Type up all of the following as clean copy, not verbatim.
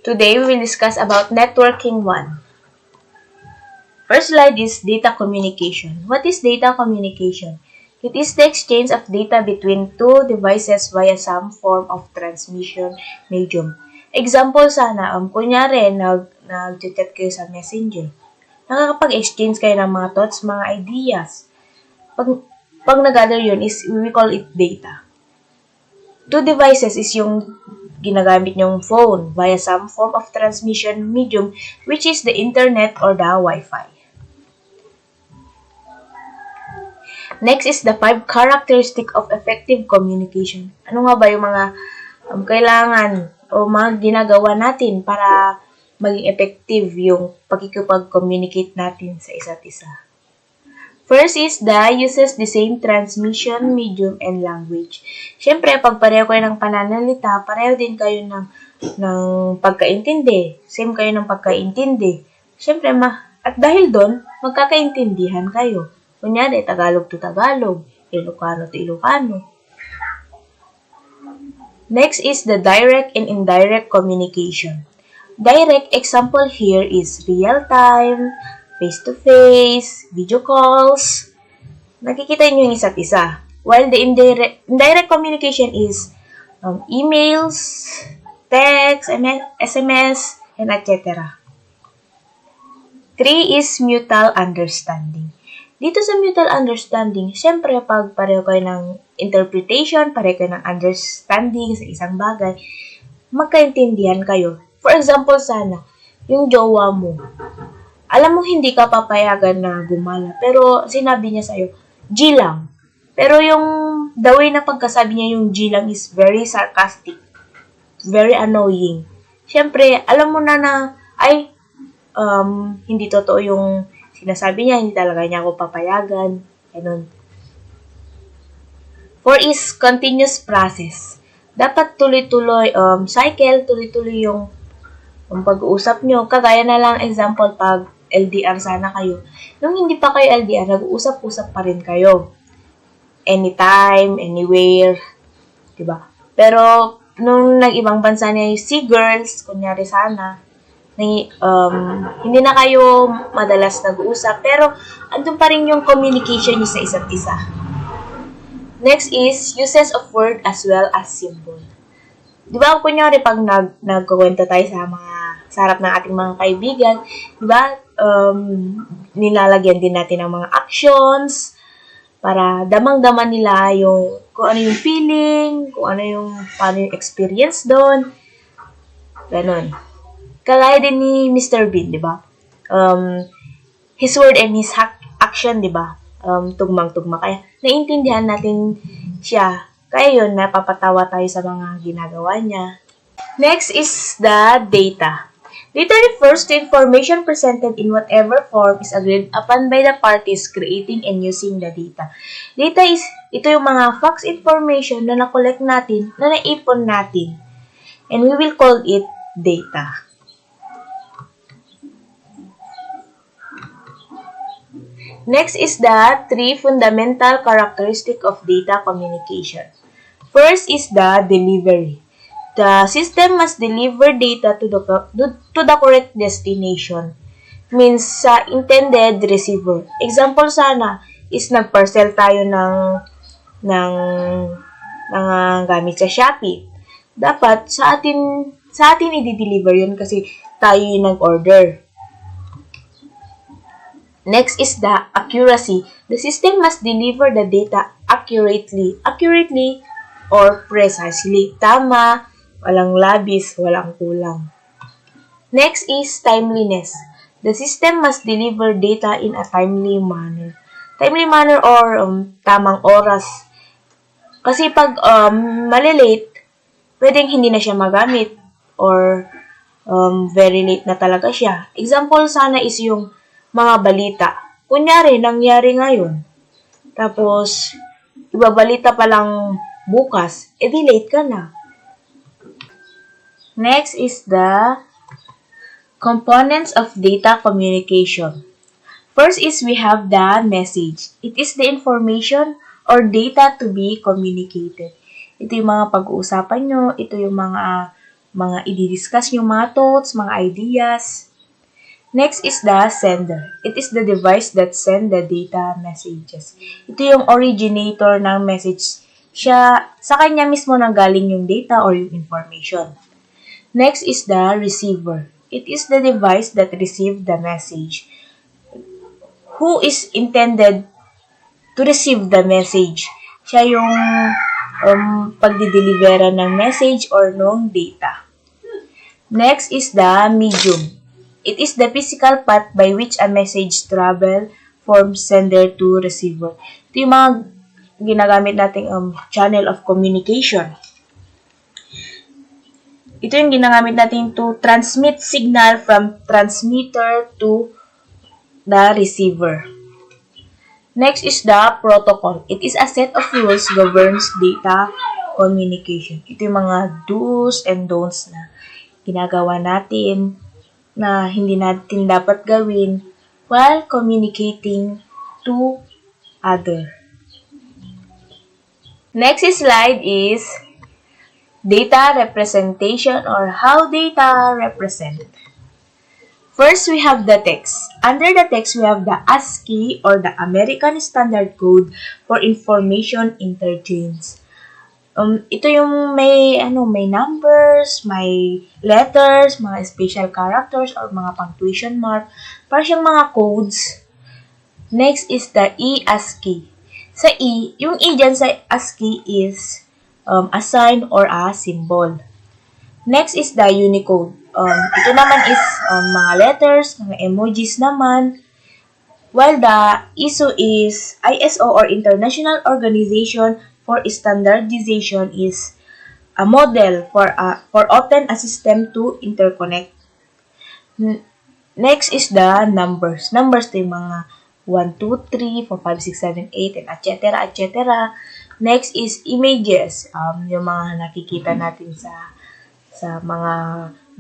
Today, we will discuss about networking 1. First slide is data communication. What is data communication? It is the exchange of data between two devices via some form of transmission medium. Example sana, kunyari, nag-chat kayo sa messenger. Nakakapag-exchange kayo ng mga thoughts, mga ideas. Pag nag-gather yun, we call it data. Two devices is yung ginagamit nyong phone via some form of transmission medium, which is the internet or the Wi-Fi. Next is the 5 characteristic of effective communication. Ano nga ba yung mga kailangan o mga ginagawa natin para maging effective yung pakikipag-communicate natin sa isa't isa? First is the uses the same transmission medium and language. Siyempre, pag pareho kayo ng pananalita, pareho din kayo ng pagkaintindi. Same kayo ng pagkaintindi. Siyempre, at dahil doon, magkakaintindihan kayo. Kunyari, Tagalog to Tagalog, Ilocano to Ilocano. Next is the direct and indirect communication. Direct example here is real-time, face-to-face, video calls. Nakikita nyo yung isa't isa. While the indirect communication is emails, text, SMS, and etc. 3 is mutual understanding. Dito sa mutual understanding, syempre pag pareho kayo ng interpretation, pareho kayo ng understanding sa isang bagay, magkaintindihan kayo. For example sana, yung jowa mo. Alam mo hindi ka papayagan na gumala, pero sinabi niya sa'yo, G lang. Pero yung the way na pagkasabi niya yung G lang is very sarcastic, very annoying. Siyempre, alam mo na hindi totoo yung sinasabi niya, hindi talaga niya ako papayagan. Ganun. 4 is continuous process. Dapat tuloy-tuloy, cycle, tuloy-tuloy yung pag-uusap nyo. Kagaya na lang example pag LDR sana kayo. Nung hindi pa kayo LDR, nag-uusap-usap pa rin kayo. Anytime, anywhere. Diba? Pero, nung nag-ibang bansa niya yung girls, kunyari sana, hindi na kayo madalas nag-uusap. Pero, andun pa rin yung communication niyo sa isa't isa. Next is uses of word as well as symbol. Diba, kunyari pag nagkukwento tayo sa harap ng ating mga kaibigan, diba, nilalagyan din natin ng mga actions para damang-daman nila kung ano yung feeling, paano yung experience doon. Ganon. Kagaya din ni Mr. Bean, diba? His word and his action, diba? Tugmang-tugma. Kaya naiintindihan natin siya. Kaya yun, napapatawa tayo sa mga ginagawa niya. Next is the data. Data refers to information presented in whatever form is agreed upon by the parties creating and using the data. Data is, ito yung mga facts information na na-collect natin, na naipon natin. And we will call it data. Next is the 3 fundamental characteristics of data communication. First is the delivery. The system must deliver data to the correct destination. Means sa intended receiver. Example sana is nag-parcel tayo ng gamit sa Shopee. Dapat sa atin i-deliver yun kasi tayo yung nag-order. Next is the accuracy. The system must deliver the data accurately or precisely. Tama, walang labis, walang kulang. Next is timeliness. The system must deliver data in a timely manner. Timely manner or tamang oras. Kasi pag malilate, pwedeng hindi na siya magamit or very late na talaga siya. Example sana is yung mga balita. Kunyari, nangyari ngayon. Tapos, ibabalita pa lang bukas, edi late ka na. Next is the components of data communication. First is we have the message. It is the information or data to be communicated. Ito yung mga pag-uusapan nyo, ito yung mga mga i-discuss yung mga thoughts, mga ideas. Next is the sender. It is the device that send the data messages. Ito yung originator ng message. Sa kanya mismo nanggaling yung data or yung information. Next is the receiver. It is the device that received the message. Who is intended to receive the message? Siya yung pagdidelivera ng message or ng data. Next is the medium. It is the physical path by which a message travel from sender to receiver. Ito yung mga ginagamit nating channel of communication. Ito yung ginagamit natin to transmit signal from transmitter to the receiver. Next is the protocol. It is a set of rules governs data communication. Ito yung mga do's and don'ts na ginagawa natin na hindi natin dapat gawin while communicating to other. Next slide is data representation or how data represent. First, we have the text. Under the text, we have the ASCII or the American Standard Code for Information Interchange. Ito yung may numbers, may letters, mga special characters or mga punctuation mark, para siyang mga codes. Next is the E-ASCII. Sa E, yung E dyan sa ASCII is a sign or a symbol. Next is the Unicode. Ito naman is mga letters, mga emojis naman. While the ISO is ISO or International Organization for Standardization is a model for often a system to interconnect. Next is the numbers. Numbers ito yung mga 1, 2, 3, 4, 5, 6, 7, 8, and etc. etc. Next is images. Yung mga nakikita natin sa mga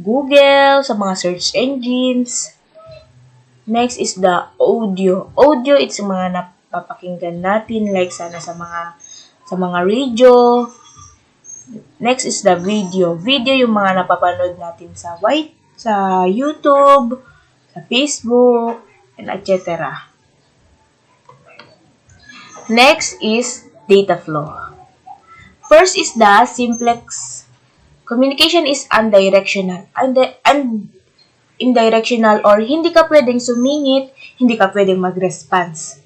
Google, sa mga search engines. Next is the audio. Audio, it's yung mga napapakinggan natin like sana sa mga radio. Next is the video. Video yung mga napapanood natin sa YouTube, sa Facebook, and etc. Next is data flow. First is the simplex. Communication is unidirectional. Indirectional or hindi ka pwedeng sumingit, hindi ka pwedeng mag-response.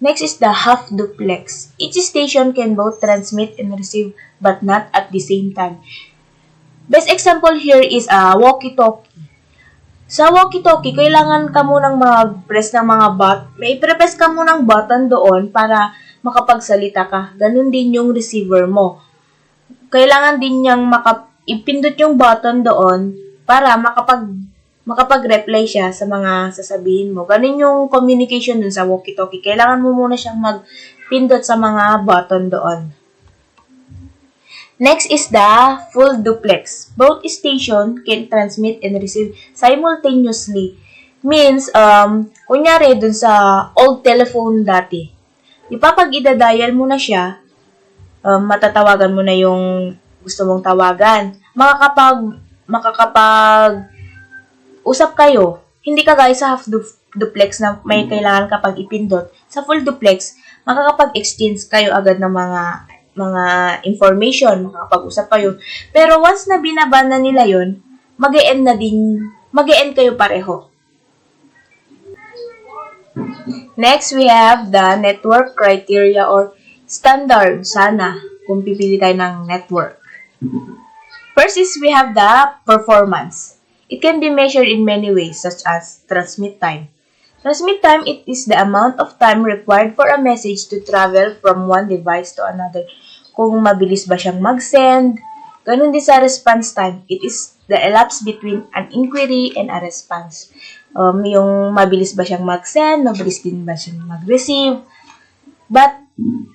Next is the half duplex. Each station can both transmit and receive but not at the same time. Best example here is a walkie-talkie. Sa walkie-talkie, kailangan ka munang mag-press ng mga may press ka munang button doon para makapagsalita ka. Ganun din yung receiver mo. Kailangan din niyang ipindot yung button doon para makapag-reply siya sa mga sasabihin mo. Ganun yung communication dun sa walkie-talkie. Kailangan mo muna siyang magpindot sa mga button doon. Next is the full duplex. Both station can transmit and receive simultaneously. Means, kunyari dun sa old telephone dati, ipapag idadial mo na siya, matatawagan mo na yung gusto mong tawagan. Makakapag-usap kayo, hindi ka guys sa half duplex na may kailangan kapag ipindot. Sa full duplex, makakapag-exchange kayo agad ng mga information, makakapag-usap kayo. Pero once na binaban na nila yun, mag-e-end kayo pareho. Next, we have the network criteria or standard sana kung pipili tayo ng network. First is we have the performance. It can be measured in many ways such as transmit time. Transmit time, it is the amount of time required for a message to travel from one device to another. Kung mabilis ba siyang mag-send. Ganun din sa response time. It is the elapse between an inquiry and a response. Yung mabilis ba siyang mag-send, mabilis din ba siyang mag-receive. But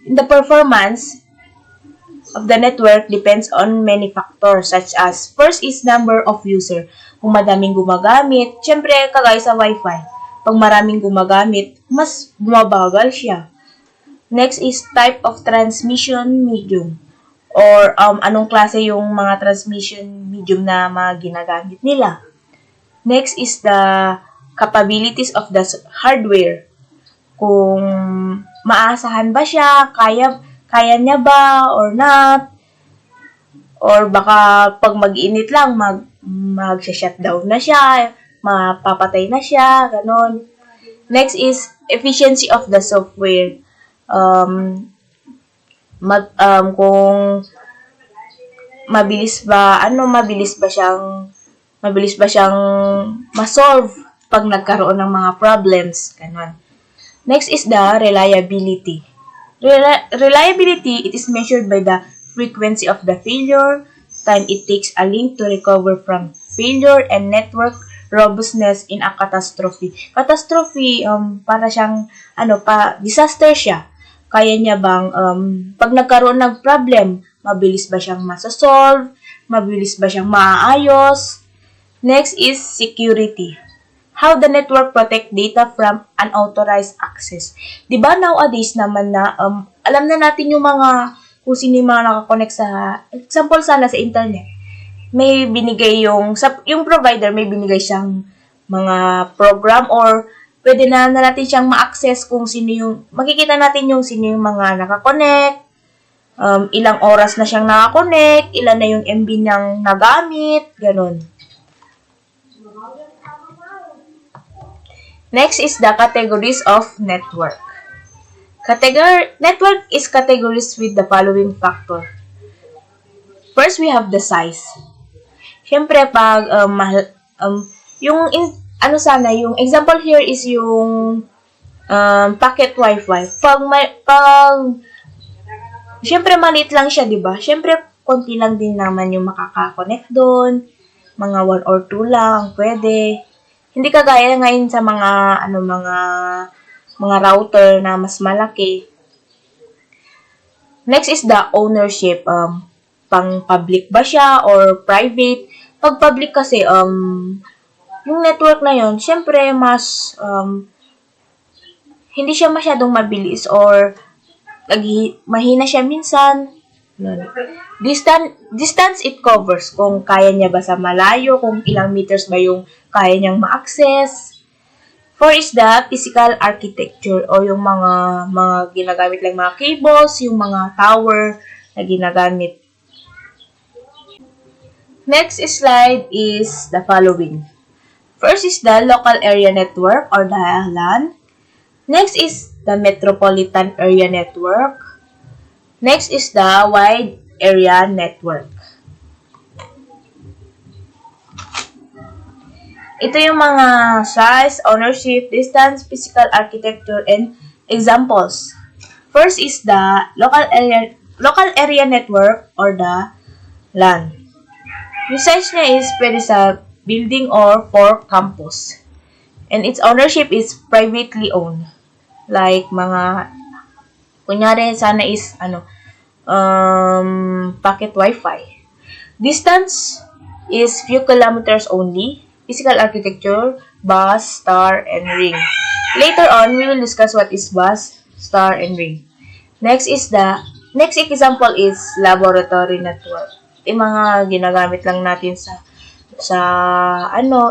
the performance of the network depends on many factors such as first is number of user. Kung madaming gumagamit, syempre kagaya sa Wi-Fi. Pag maraming gumagamit, mas bumabagal siya. Next is type of transmission medium or anong klase yung mga transmission medium na mga ginagamit nila. Next is the capabilities of the hardware. Kung maasahan ba siya, kaya niya ba or not, or baka pag mag-init lang, mag-shutdown na siya, mapapatay na siya, ganon. Next is efficiency of the software. Kung mabilis ba siyang ma-solve pag nagkaroon ng mga problems, ganon. Next is the reliability. Reliability, it is measured by the frequency of the failure, time it takes a link to recover from failure, and network robustness in a catastrophe. Catastrophe, para siyang, disaster siya. Kaya niya bang, pag nagkaroon ng problem, mabilis ba siyang masasolve? Mabilis ba siyang maaayos? Next is security. How the network protect data from unauthorized access. Diba nowadays naman na, alam na natin yung kung sino yung mga nakakonect sa, example sana sa internet. May binigay yung provider, may binigay siyang mga program or pwede na natin siyang ma-access kung sino yung, makikita natin yung sino yung mga nakakonect, ilang oras na siyang nakakonect, ilan na yung MB niyang nagamit, ganun. Next is the categories of network. Network is categorized with the following factor. First, we have the size. Siyempre, pag yung example here is yung packet wifi. Siyempre, maliit lang siya, di ba? Siyempre, konti lang din naman yung makaka-connect doon. Mga 1 or 2 lang, pwede. Hindi kagaya ngayon sa mga router na mas malaki. Next is the ownership. Pang public ba siya or private? Pag public kasi, yung network na yon, syempre mas hindi siya masyadong mabilis or mahina siya minsan. Distance it covers. Kung kaya niya ba sa malayo, kung ilang meters ba yung kaya niyang ma-access. 4 is the physical architecture o yung mga ginagamit lang mga cables, yung mga tower na ginagamit. Next slide is the following. First is the local area network or the LAN. Next is the metropolitan area network. Next is the wide area network. Ito yung mga size, ownership, distance, physical architecture, and examples. First is the local area network or the LAN. Yung size niya is pwede sa building or for campus. And its ownership is privately owned. Like kunyari sana is packet wifi. Distance is few kilometers only. Physical architecture, bus, star, and ring. Later on, we will discuss what is bus, star, and ring. Next example is laboratory network. Yung mga ginagamit lang natin sa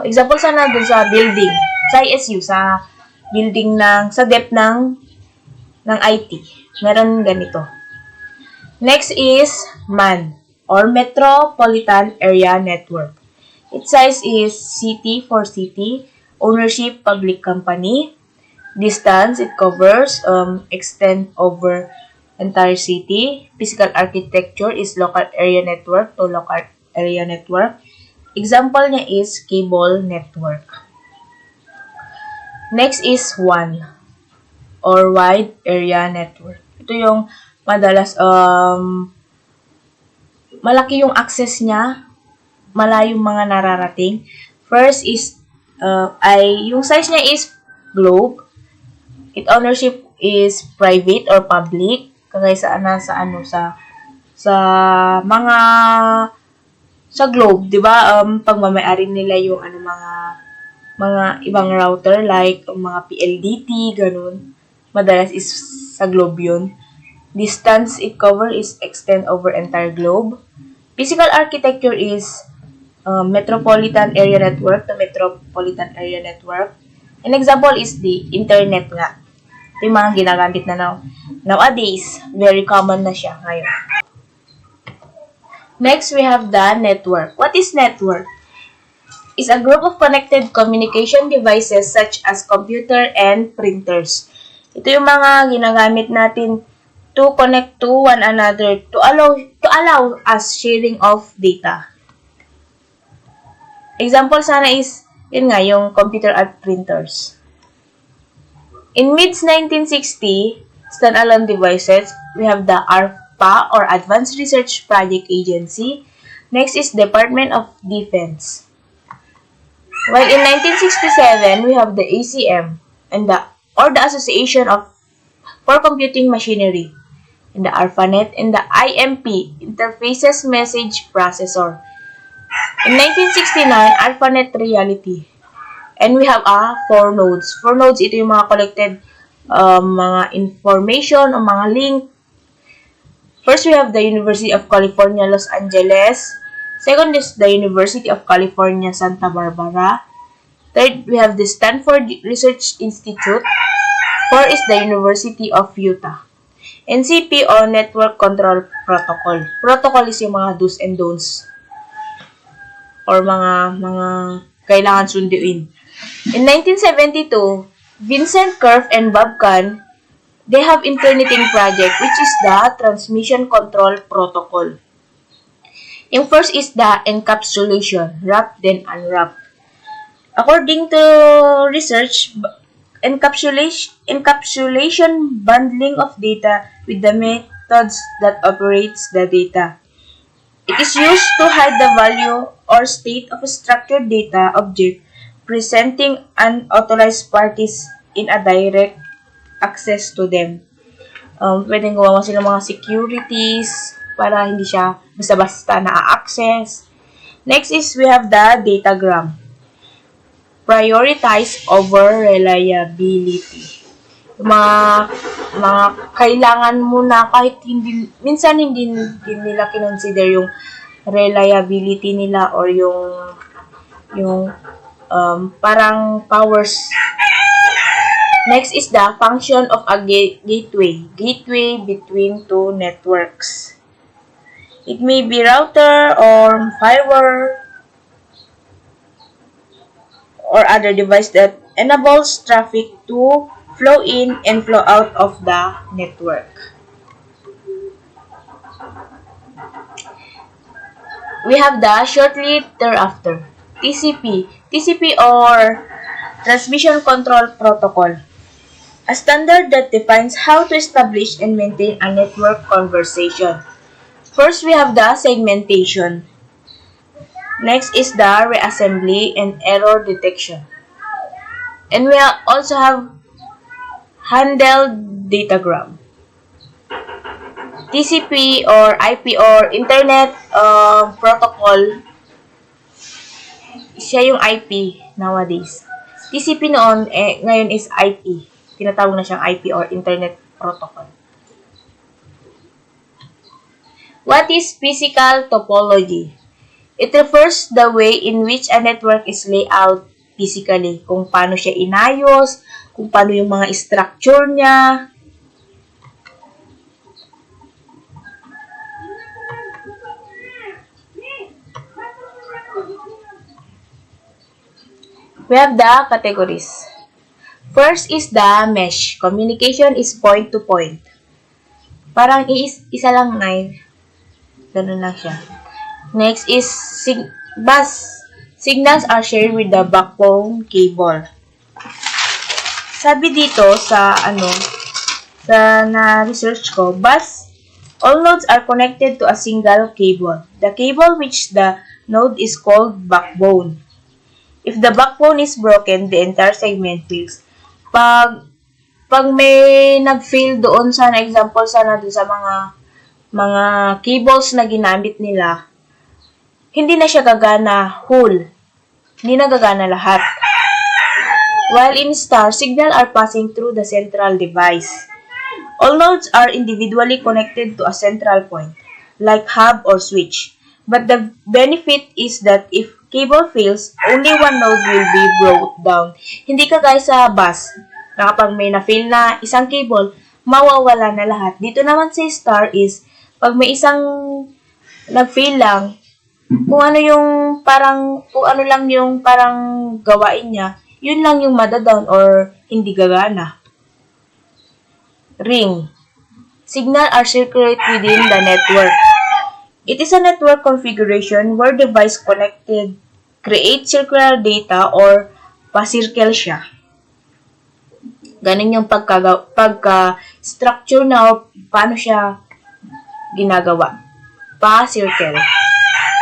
example sana dun sa building, sa ISU, sa building sa depth ng IT. Meron ganito. Next is MAN or Metropolitan Area Network. Its size is city for city, ownership public company, distance it covers extend over entire city, physical architecture is local area network to local area network. Example niya is cable network. Next is WAN or wide area network. Ito yung madalas malaki yung access niya, malayong mga nararating. First is yung size niya is globe. Its ownership is private or public. Kagaya sa globe, 'di ba? Pagmamay-ari nila yung mga ibang router like mga PLDT, ganun. Madalas is sa globe 'yun. Distance it covers is extend over entire globe. Physical architecture is metropolitan area network to metropolitan area network. An example is the internet nga. Ito yung mga ginagamit na nowadays. Very common na siya ngayon. Next, we have the network. What is network? It's a group of connected communication devices such as computer and printers. Ito yung mga ginagamit natin to connect to one another to allow us sharing of data. Example sana is, yun nga, yung computer at printers. In mid-1960, standalone devices, we have the ARPA or Advanced Research Project Agency. Next is Department of Defense. While in 1967, we have the ACM and the Association for Computing Machinery, and the ARPANET and the IMP, Interfaces Message Processor. In 1969, ARPANET Reality. And we have 4 nodes. 4 nodes, ito yung mga collected mga information o mga link. First, we have the University of California, Los Angeles. Second is the University of California, Santa Barbara. Third, we have the Stanford Research Institute. Fourth is the University of Utah. NCP or Network Control Protocol. Protocol is yung mga do's and don'ts or mga kailangan sunduin. In 1972, Vincent Cerf and Bob Kahn, they have interneting project which is the Transmission Control Protocol. Yung first is the encapsulation, wrap then unwrap. According to research, encapsulation bundling of data with the methods that operates the data. It is used to hide the value or state of a structured data object presenting unauthorized parties in a direct access to them. Pwedeng gawa sila mga securities para hindi siya basta-basta na-access. Next is we have the datagram. Prioritize over reliability. Mga kailangan mo na kahit minsan hindi nila kinonsider yung reliability nila or yung parang powers. Next is the function of a gateway between two networks. It may be router or firewall or other device that enables traffic to flow in and flow out of the network. We have the shortly thereafter, TCP. TCP or Transmission Control Protocol. A standard that defines how to establish and maintain a network conversation. First, we have the segmentation. Next is the reassembly and error detection. And we also have handled datagram. TCP or IP or Internet Protocol, siya yung IP nowadays. TCP noon, ngayon is IP. Tinatawag na siyang IP or Internet Protocol. What is physical topology? It refers the way in which a network is laid out physically. Kung paano siya inayos, kung paano yung mga structure niya. We have the categories. First is the mesh. Communication is point to point. Parang isa lang ngayon. Ganun lang siya. Next is bus. Signals are shared with the backbone cable. Sabi dito sa na-research ko, bus, all nodes are connected to a single cable. The cable which the node is called backbone. If the backbone is broken, the entire segment fails. Pag may nag-fail doon sa example sana doon sa mga cables na ginamit nila, hindi na siya gagana whole. Hindi na gagana lahat. While in star, signal are passing through the central device. All nodes are individually connected to a central point, like hub or switch. But the benefit is that if cable fails, only one node will be brought down. Hindi ka guys sa bus, na kapag may na-fail na isang cable, mawawala na lahat. Dito naman sa star is, pag may isang nag-fail lang, kung ano yung parang, kung ano lang yung parang gawain niya, yun lang yung madadown or hindi gagana. Ring. Signal are circulate within the network. It is a network configuration where device connected create circular data or pa-circle siya. Ganun yung pagka-structure na o paano siya ginagawa. Pa-circle.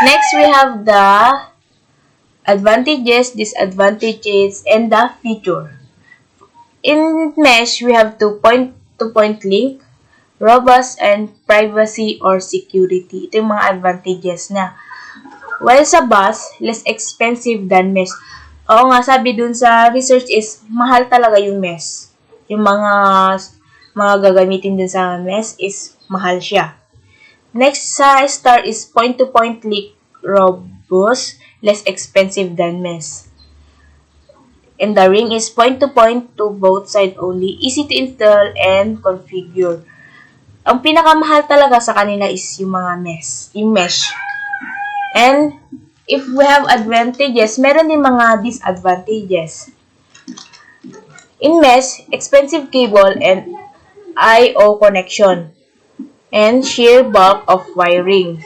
Next, we have the advantages, disadvantages, and the feature. In mesh, we have point-to-point link, robust, and privacy or security. Ito yung mga advantages na. While sa bus, less expensive than mesh. Oo nga, sabi dun sa research is, mahal talaga yung mesh. Yung mga gagamitin dun sa mesh is, mahal siya. Next sa star is point-to-point link, robust, less expensive than mesh. And the ring is point-to-point to both side only, easy to install and configure. Ang pinakamahal talaga sa kanila is yung mga mesh. And if we have advantages, meron din mga disadvantages. In mesh, expensive cable and I/O connection and sheer bulk of wiring.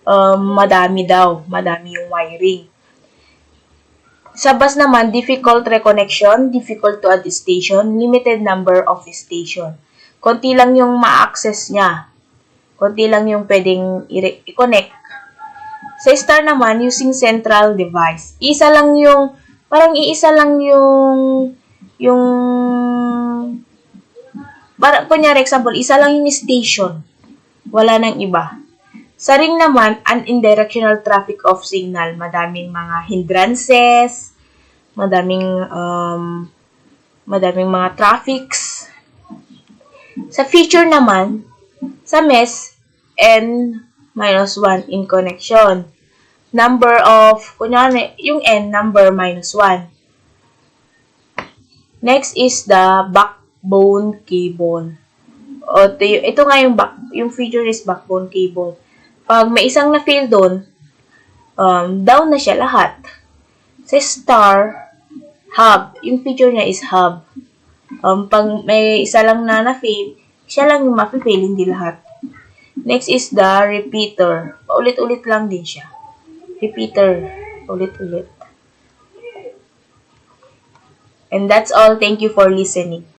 Madami yung wiring. Sa bus naman, difficult reconnection, difficult to add station, limited number of station. Konti lang yung ma-access niya. Konti lang yung pwedeng i-connect. Sa star naman, using central device. Iisa lang yung parang kunyari example, isa lang yung station. Wala nang iba. Sa ring naman, an indirectional traffic of signal. Madaming mga hindrances, madaming mga traffics. Sa feature naman, sa mesh, n-1 in connection. Number of, kunyari, yung n, number -1. Next is the backbone cable. Ito nga yung feature is backbone cable. Pag may isang na-fail doon, down na siya lahat. Sa star, hub. Yung feature niya is hub. Pag may isa lang na-fail, siya lang yung ma-fail, hindi lahat. Next is the repeater. Paulit-ulit lang din siya. Repeater. Ulit-ulit. And that's all. Thank you for listening.